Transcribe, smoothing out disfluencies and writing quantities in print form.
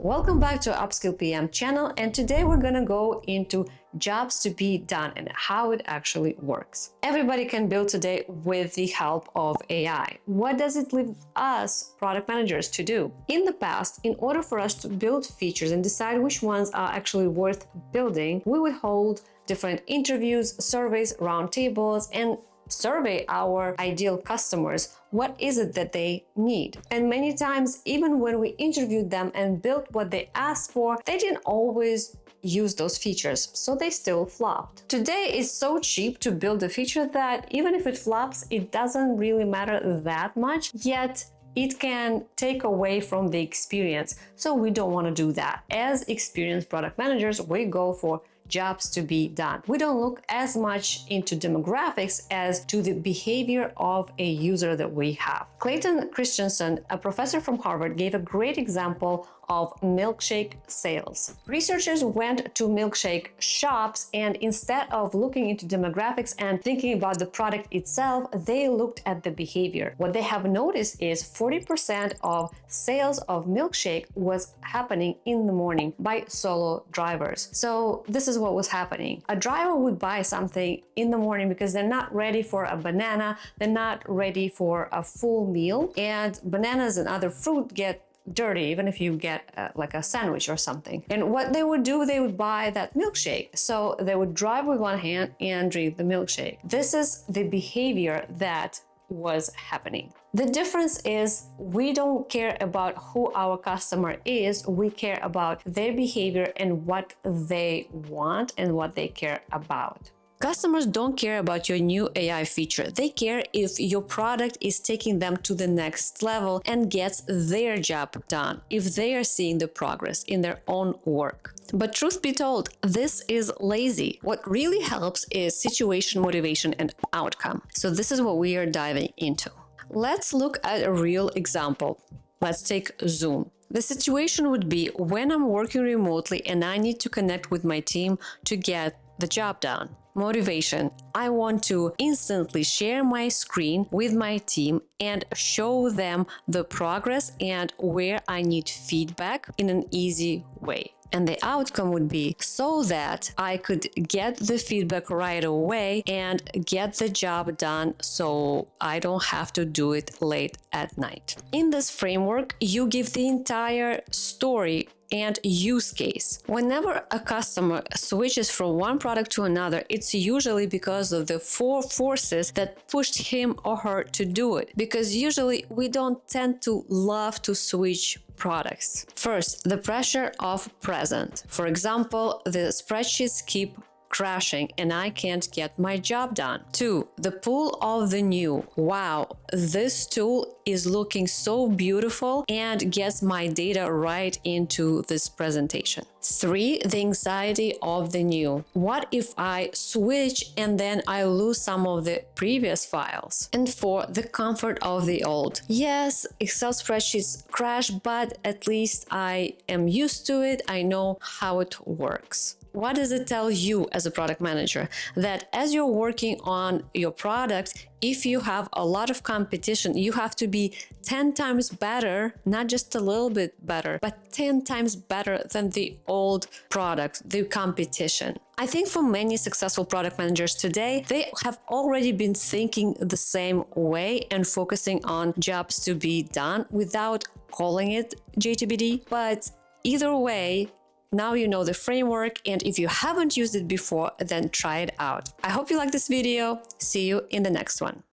Welcome back to upskillPM channel, and today we're gonna go into jobs to be done and how it actually works. Everybody can build today with the help of AI. What does it leave us product managers to do? In the past, in order for us to build features and decide which ones are actually worth building, we would hold different interviews, surveys, roundtables, and survey our ideal customers. What is it that they need? And many times, even when we interviewed them and built what they asked for, they didn't always use those features, so they still flopped. Today it's so cheap to build a feature that even if it flops, it doesn't really matter that much, yet it can take away from the experience. So we don't want to do that. As experienced product managers, we go for jobs to be done. We don't look as much into demographics as to the behavior of a user that we have. Clayton Christensen, a professor from Harvard, gave a great example of milkshake sales. Researchers went to milkshake shops, and instead of looking into demographics and thinking about the product itself, they looked at the behavior. What they have noticed is 40% of sales of milkshake was happening in the morning by solo drivers. So this is what was happening. A driver would buy something in the morning because they're not ready for a banana, they're not ready for a full meal, and bananas and other fruit get dirty even if you get like a sandwich or something. And what they would do, they would buy that milkshake. So they would drive with one hand and drink the milkshake. This is the behavior that was happening. The difference is we don't care about who our customer is, we care about their behavior and what they want and what they care about. Customers don't care about your new AI feature. They care if your product is taking them to the next level and gets their job done, if they are seeing the progress in their own work. But truth be told, this is lazy. What really helps is situation, motivation, and outcome. So this is what we are diving into. Let's look at a real example. Let's take Zoom. The situation would be when I'm working remotely and I need to connect with my team to get the job done. Motivation. I want to instantly share my screen with my team and show them the progress and where I need feedback in an easy way. And the outcome would be so that I could get the feedback right away and get the job done so I don't have to do it late at night. In this framework, you give the entire story and use case. Whenever a customer switches from one product to another, it's usually because of the four forces that pushed him or her to do it. Because usually we don't tend to love to switch products. First, the pressure of present. For example, the spreadsheets keep crashing and I can't get my job done. 2, the pull of the new. Wow, this tool is looking so beautiful and gets my data right into this presentation. 3, the anxiety of the new. What if I switch and then I lose some of the previous files? And 4, the comfort of the old. Yes, Excel spreadsheets crash, but at least I am used to it. I know how it works. What does it tell you as a product manager? That as you're working on your product, if you have a lot of competition, you have to be 10 times better, not just a little bit better, but 10 times better than the old product, the competition. I think for many successful product managers today, they have already been thinking the same way and focusing on jobs to be done without calling it JTBD. But either way, now you know the framework, and if you haven't used it before, then try it out. I hope you like this video. See you in the next one.